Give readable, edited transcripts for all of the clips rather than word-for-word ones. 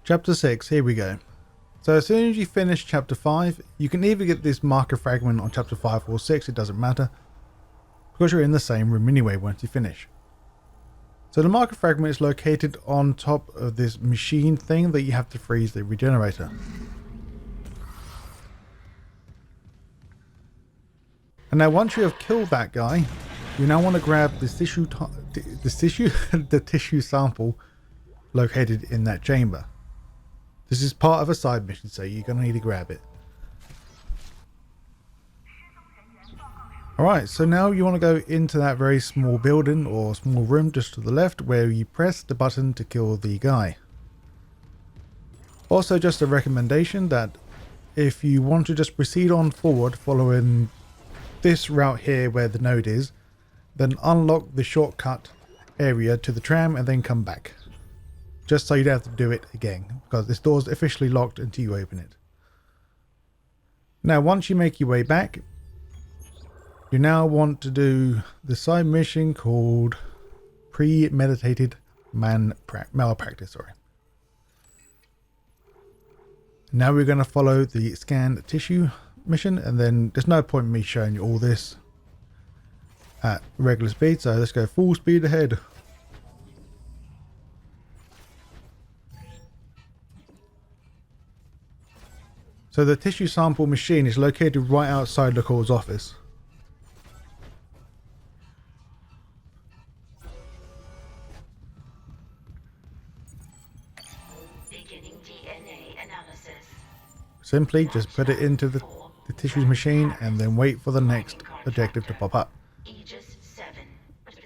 Chapter 6, here we go. So as soon as you finish chapter 5, you can either get this marker fragment on chapter 5 or 6, it doesn't matter, because you're in the same room anyway once you finish. So the marker fragment is located on top of this machine thing that you have to freeze the regenerator. And now once you have killed that guy, you now want to grab the tissue sample located in that chamber. This is part of a side mission, so you're going to need to grab it. Alright, so now you want to go into that very small building or small room just to the left where you press the button to kill the guy. Also, just a recommendation that if you want to just proceed on forward following this route here where the node is, then unlock the shortcut area to the tram and then come back. Just so you don't have to do it again, because this door's officially locked until you open it. Now once you make your way back, you now want to do the side mission called Premeditated Malpractice. Sorry. Now we're going to follow the scan tissue mission, and then there's no point in me showing you all this at regular speed, so let's go full speed ahead. So the tissue sample machine is located right outside the call's office. Beginning DNA analysis. Simply just put it into the tissues machine and then wait for the next objective to pop up.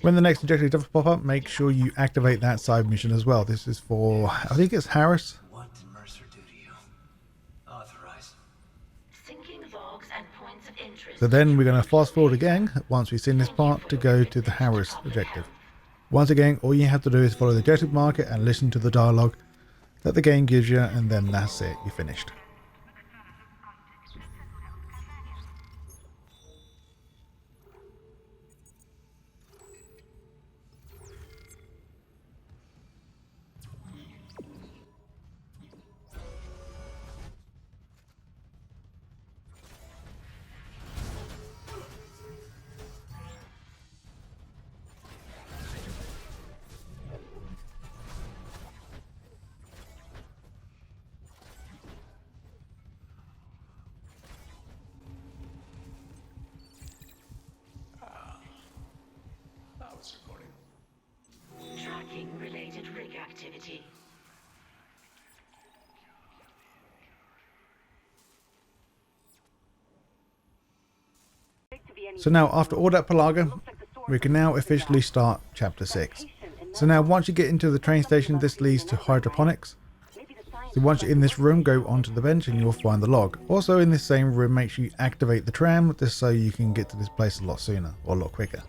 When the next objective does pop up, make sure you activate that side mission as well. This is for, I think it's Harris. What did Mercer do to you? Authorize. Syncing logs and points of interest. So then we're going to fast forward again, once we've seen this part, to go to the Harris objective. Once again, all you have to do is follow the objective marker and listen to the dialogue that the game gives you, and then that's it, you're finished. Tracking related rig activity. So now, after all that palaver, we can now officially start chapter 6. So now once you get into the train station, this leads to hydroponics. So once you're in this room, go onto the bench and you'll find the log. Also in this same room, make sure you activate the tram, just so you can get to this place a lot sooner, or a lot quicker.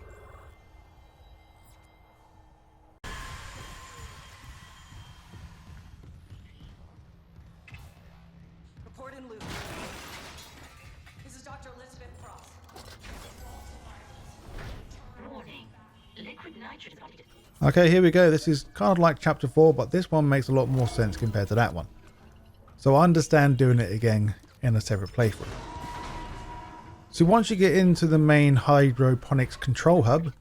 Report in loop. This is Dr. Elizabeth Frost. Warning. Liquid nitrogen. Okay, here we go. This is kind of like chapter 4, but this one makes a lot more sense compared to that one. So I understand doing it again in a separate playthrough. So once you get into the main hydroponics control hub,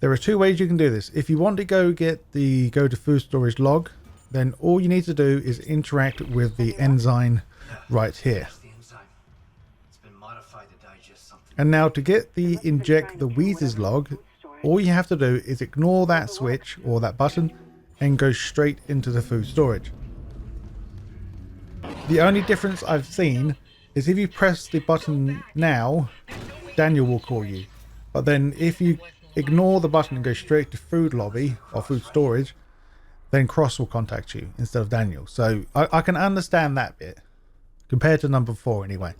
there are two ways you can do this. If you want to go to food storage log, then all you need to do is interact with the enzyme right here. The enzyme. It's been modified to digest something. And now to get the Inject the Wheezers log, all you have to do is ignore that switch or that button and go straight into the food storage. The only difference I've seen is if you press the button now, Daniel will call you. But then if you ignore the button and go straight to food lobby or food storage, then Cross will contact you instead of Daniel. So I can understand that bit, compared to number 4 anyway.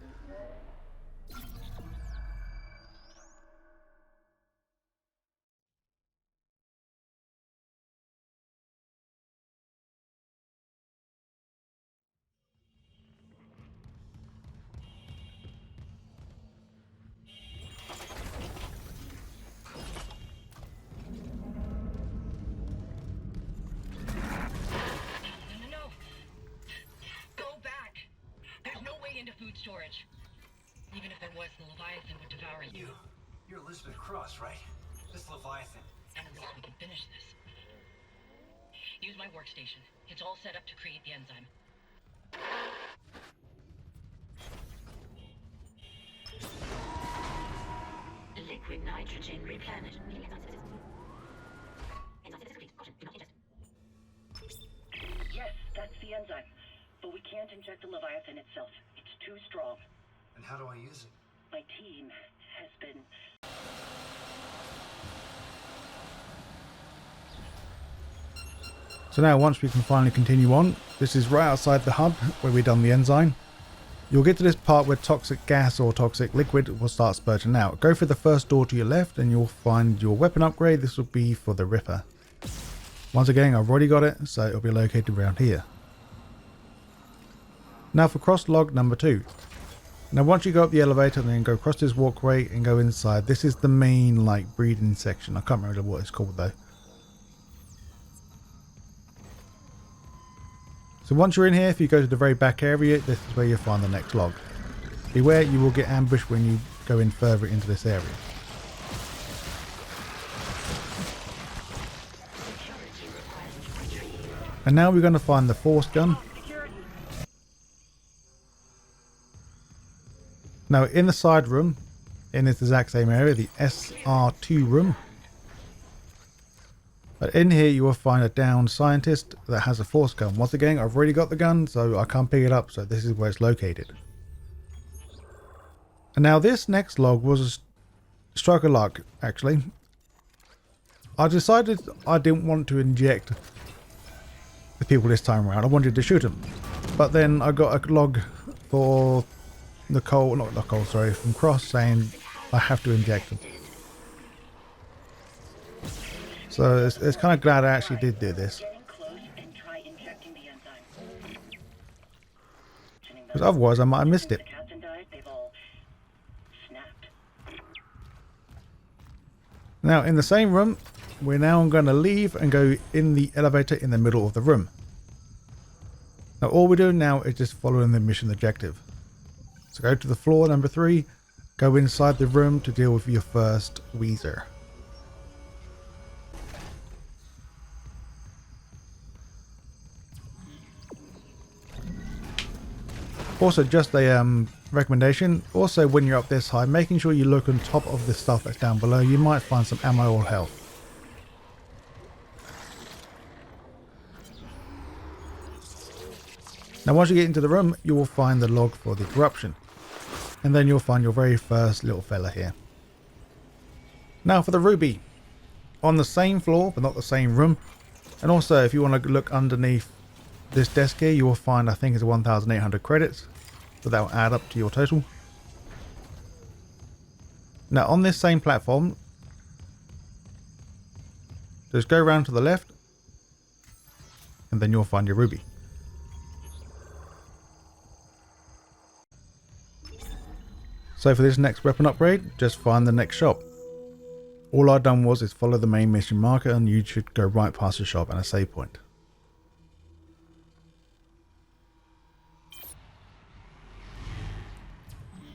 food storage. Even if there was, the Leviathan would devour you. You're Elizabeth Cross, right? This Leviathan. And at least we can finish this. Use my workstation. It's all set up to create the enzyme. Liquid nitrogen replenished. Yes, that's the enzyme. But we can't inject the Leviathan itself. It's too strong. And how do I use it? My team has been... So now once we can finally continue on, this is right outside the hub where we've done the enzyme. You'll get to this part where toxic gas or toxic liquid will start spurting out. Go through the first door to your left and you'll find your weapon upgrade. This will be for the Ripper. Once again, I've already got it, so it'll be located around here. Now for cross log number 2. Now once you go up the elevator and then go across this walkway and go inside, this is the main like breeding section. I can't remember what it's called though. So once you're in here, if you go to the very back area, this is where you'll find the next log. Beware, you will get ambushed when you go in further into this area. And now we're going to find the force gun. Now in the side room, in this exact same area, the SR2 room. But in here you will find a downed scientist that has a force gun. Once again, I've already got the gun, so I can't pick it up, so this is where it's located. And now this next log was a stroke of luck, actually. I decided I didn't want to inject the people this time around. I wanted to shoot them. But then I got a log for Nicole, not Nicole, sorry, from Cross saying I have to inject them. So it's kind of glad I actually did do this. Because otherwise I might have missed it. Now in the same room, we're now going to leave and go in the elevator in the middle of the room. Now all we're doing now is just following the mission objective. So go to the floor number 3, go inside the room to deal with your first Wheezer. Also, just a recommendation, also when you're up this high, making sure you look on top of the stuff that's down below. You might find some ammo or health. Now once you get into the room, you will find the log for the corruption. And then you'll find your very first little fella here. Now for the ruby. On the same floor, but not the same room. And also, if you want to look underneath this desk here, you will find, I think it's 1,800 credits. So that will add up to your total. Now on this same platform, just go around to the left. And then you'll find your ruby. So for this next weapon upgrade, just find the next shop. All I've done was follow the main mission marker and you should go right past the shop and a save point.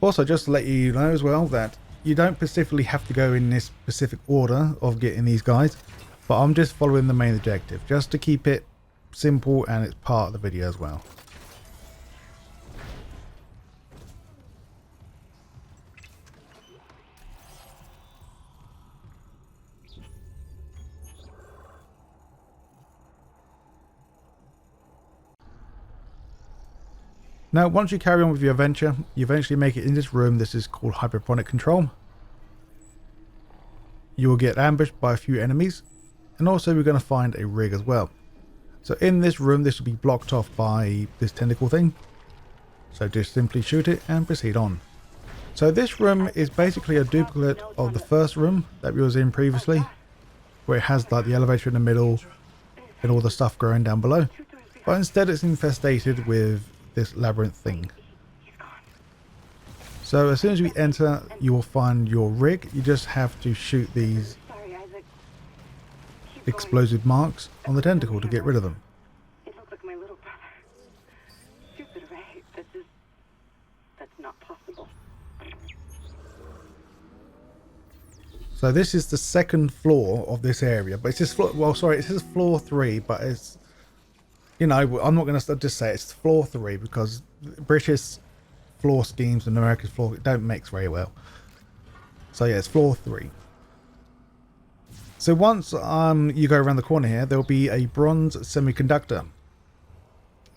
Also, just to let you know as well that you don't specifically have to go in this specific order of getting these guys, but I'm just following the main objective just to keep it simple and it's part of the video as well. Now, once you carry on with your adventure, you eventually make it in this room. This is called Hypersonic Control. You will get ambushed by a few enemies, and also we're going to find a rig as well. So in this room, this will be blocked off by this tentacle thing. So just simply shoot it and proceed on. So this room is basically a duplicate of the first room that we was in previously, where it has like the elevator in the middle and all the stuff growing down below. But instead it's infestated with this labyrinth thing. So as soon as we enter, you will find your rig. You just have to shoot these explosive marks on the tentacle to get rid of them. It looks like my little brother. Stupid, right? So this is the second floor of this area, but it's just floor, well, sorry, it says floor 3, but it's, you know, I'm not going to just say it's floor 3 because British floor schemes and America's floor don't mix very well. So yeah, it's floor 3. So once you go around the corner here, there'll be a bronze semiconductor.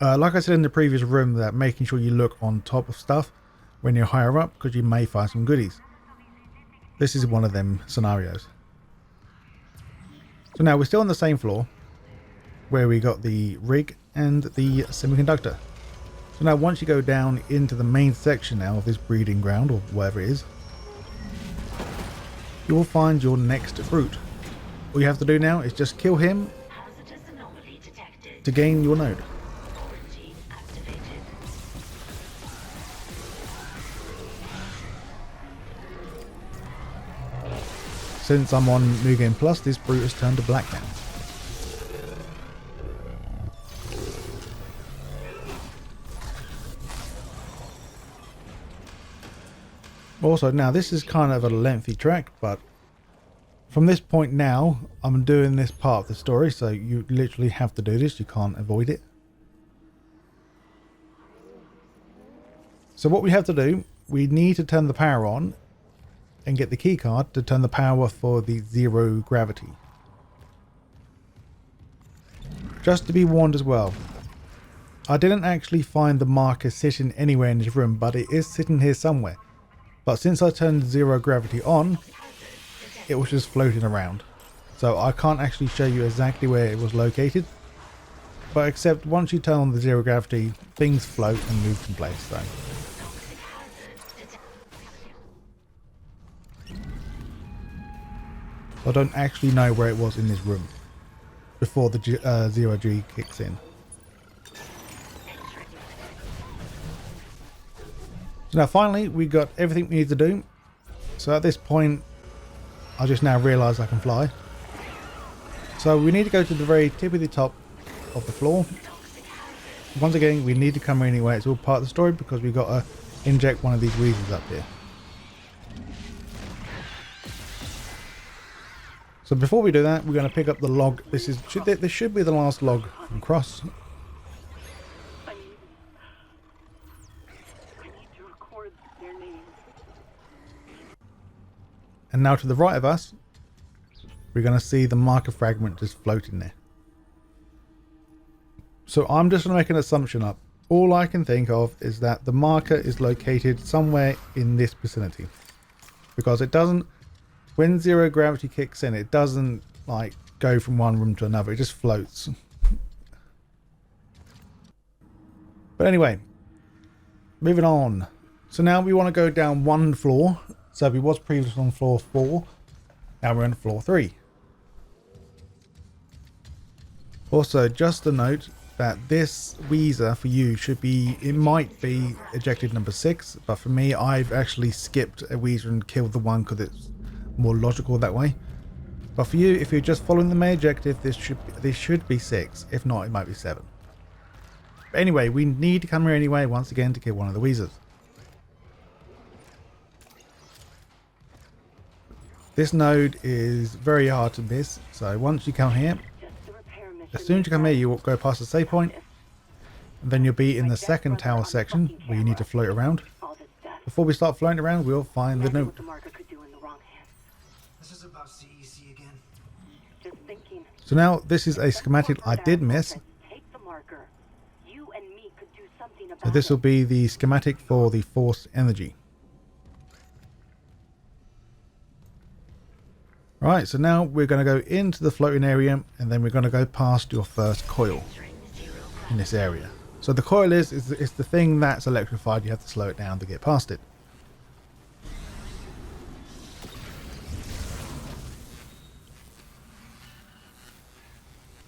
Like I said in the previous room, that making sure you look on top of stuff when you're higher up, because you may find some goodies. This is one of them scenarios. So now we're still on the same floor where we got the rig and the semiconductor. So now once you go down into the main section now of this breeding ground, or whatever it is, you'll find your next brute. All you have to do now is just kill him Hazardous anomaly detected. to gain your node. Quarantine activated. Since I'm on New Game Plus, this brute has turned to black now. Also, now this is kind of a lengthy track, but from this point now, I'm doing this part of the story, so you literally have to do this. You can't avoid it. So what we have to do, we need to turn the power on and get the key card to turn the power for the zero gravity. Just to be warned as well, I didn't actually find the marker sitting anywhere in this room, but it is sitting here somewhere. But since I turned zero gravity on, it was just floating around. So I can't actually show you exactly where it was located. But except once you turn on the zero gravity, things float and move from place. So I don't actually know where it was in this room before the zero G kicks in. So now finally we got everything we need to do. So at this point I just now realise I can fly. So we need to go to the very tip of the top of the floor. Once again, we need to come here anyway. It's all part of the story because we've got to inject one of these Wheezers up here. So before we do that, we're going to pick up the log. This should be the last log from Cross. I need to record their names. And now to the right of us, we're going to see the marker fragment just floating there. So I'm just going to make an assumption up. All I can think of is that the marker is located somewhere in this vicinity. Because it doesn't, when zero gravity kicks in, it doesn't like go from one room to another. It just floats. But anyway, moving on. So now we want to go down one floor. So we was previously on floor 4. Now we're on floor 3. Also, just a note that this Wheezer for you should be, it might be ejected number 6, but for me, I've actually skipped a Wheezer and killed the one because it's more logical that way. But for you, if you're just following the main objective, this should be 6. If not, it might be 7. But anyway, we need to come here anyway, once again, to kill one of the Wheezers. This node is very hard to miss, so once you come here, as soon as you come here, you will go past the save point, and then you'll be in the second tower section where you need to float around. Before we start floating around, we'll find the node. This is about CEC again. Just thinking. So now this is a schematic I did miss. Take the marker. You and me could do something about So this will be the schematic for the force energy. Right, so now we're going to go into the floating area, and then we're going to go past your first coil in this area. So the coil is the thing that's electrified. You have to slow it down to get past it.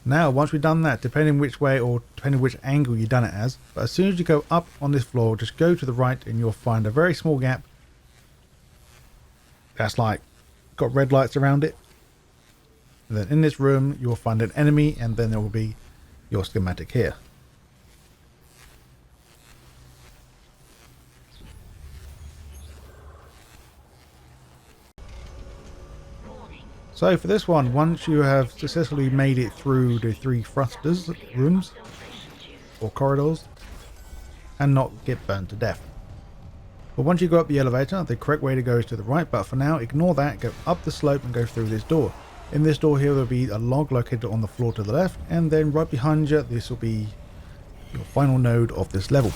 Now, once we've done that, depending which way or depending which angle you've done it as, but as soon as you go up on this floor, just go to the right and you'll find a very small gap. That's like got red lights around it. And then in this room, you'll find an enemy, and then there will be your schematic here. So for this one, once you have successfully made it through the 3 thrusters rooms or corridors and not get burned to death. But once you go up the elevator, the correct way to go is to the right, but for now ignore that, go up the slope and go through this door. In this door here, there will be a log located on the floor to the left, and then right behind you, this will be your final node of this level.